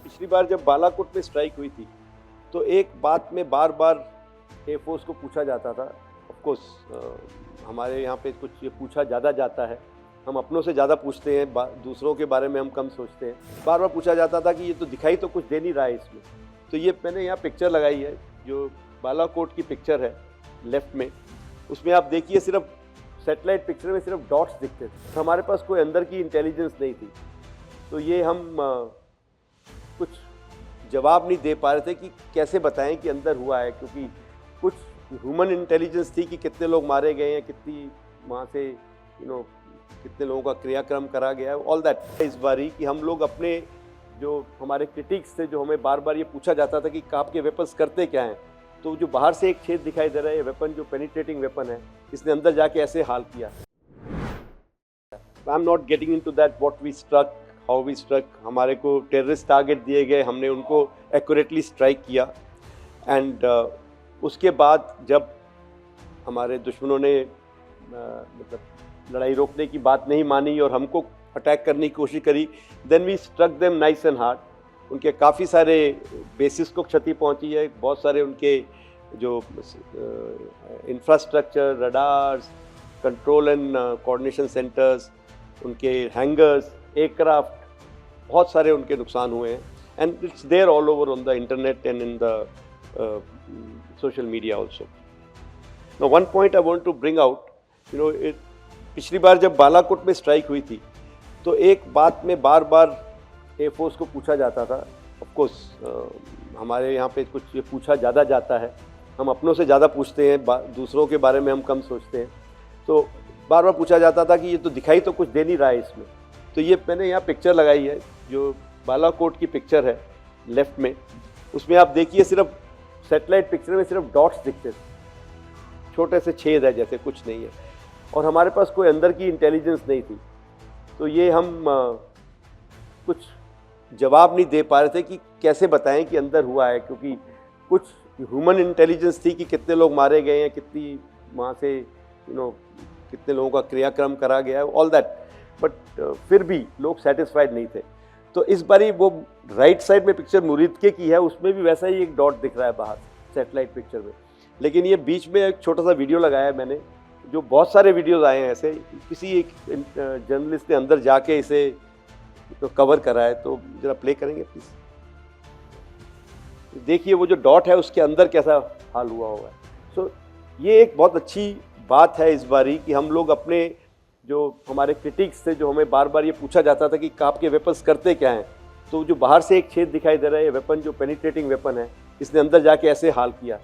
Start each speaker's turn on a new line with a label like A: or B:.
A: पिछली बार जब बालाकोट में स्ट्राइक हुई थी तो एक बात में बार बार एयरफोर्स को पूछा जाता था। ऑफ कोर्स हमारे यहाँ पे कुछ ये पूछा ज़्यादा जाता है, हम अपनों से ज़्यादा पूछते हैं, दूसरों के बारे में हम कम सोचते हैं। बार बार पूछा जाता था कि ये तो दिखाई तो कुछ दे नहीं रहा है इसमें। तो ये मैंने यहाँ पिक्चर लगाई है जो बालाकोट की पिक्चर है लेफ्ट में, उसमें आप देखिए सिर्फ सैटेलाइट पिक्चर में सिर्फ डॉट्स दिखते थे। तो हमारे पास कोई अंदर की इंटेलिजेंस नहीं थी, तो ये हम कुछ जवाब नहीं दे पा रहे थे कि कैसे बताएं कि अंदर हुआ है, क्योंकि कुछ ह्यूमन इंटेलिजेंस थी कि कितने लोग मारे गए हैं, कितनी वहाँ से कितने लोगों का क्रियाक्रम करा गया है, ऑल दैट। इस बारी कि हम लोग अपने जो हमारे क्रिटिक्स थे, जो हमें बार बार ये पूछा जाता था कि आपके वेपन्स करते क्या हैं, तो जो बाहर से एक छेद दिखाई दे रहा है, ये वेपन जो पेनिट्रेटिंग वेपन है, इसने अंदर जाके ऐसे हाल किया। I am not getting into that what we struck, how we struck. हमारे को टेररिस्ट टारगेट दिए गए, हमने उनको एक्यूरेटली स्ट्राइक किया। एंड उसके बाद जब हमारे दुश्मनों ने मतलब लड़ाई रोकने की बात नहीं मानी और हमको अटैक करने की कोशिश करी, then we struck them nice and hard. उनके काफ़ी सारे बेसिस को क्षति पहुंची है, बहुत सारे उनके जो infrastructure, radars, control and coordination centres, hangars हैंगर्स, एयरक्राफ्ट, बहुत सारे उनके नुकसान हुए हैं। And it's there all over on the internet and in the social media also. Now one point I want to bring out, पिछली बार जब बालाकोट में स्ट्राइक हुई थी तो एक बात में बार बार एयरफोर्स को पूछा जाता था। ऑफ कोर्स हमारे यहाँ पे कुछ ये पूछा ज़्यादा जाता है, हम अपनों से ज़्यादा पूछते हैं, दूसरों के बारे में हम कम सोचते हैं। तो बार बार पूछा जाता था कि ये तो दिखाई तो कुछ दे नहीं रहा है इसमें। तो ये मैंने यहाँ पिक्चर लगाई है जो बालाकोट की पिक्चर है लेफ्ट में, उसमें आप देखिए सिर्फ सैटेलाइट पिक्चर में सिर्फ डॉट्स दिखते थे, छोटे से छेद है जैसे, कुछ नहीं है। और हमारे पास कोई अंदर की इंटेलिजेंस नहीं थी, तो ये हम कुछ जवाब नहीं दे पा रहे थे कि कैसे बताएं कि अंदर हुआ है, क्योंकि कुछ ह्यूमन इंटेलिजेंस थी कि कितने लोग मारे गए हैं, कितनी वहाँ से कितने लोगों का क्रियाक्रम करा गया है, ऑल दैट। बट फिर भी लोग सेटिस्फाइड नहीं थे। तो इस बारी वो राइट साइड में पिक्चर मुरीदके की है, उसमें भी वैसा ही एक डॉट दिख रहा है बाहर सैटेलाइट पिक्चर में। लेकिन ये बीच में एक छोटा सा वीडियो लगाया है मैंने, जो बहुत सारे वीडियोस आए हैं ऐसे, किसी एक जर्नलिस्ट ने अंदर जाके इसे तो कवर करा है। तो जरा प्ले करेंगे प्लीज़, देखिए वो जो डॉट है उसके अंदर कैसा हाल हुआ हुआ है। सो ये एक बहुत अच्छी बात है इस बारी कि हम लोग अपने जो हमारे क्रिटिक्स थे, जो हमें बार बार ये पूछा जाता था कि आपके वेपन्स करते क्या हैं, तो जो बाहर से एक छेद दिखाई दे रहा है, ये वेपन जो पेनिट्रेटिंग वेपन है, इसने अंदर जाके ऐसे हाल किया।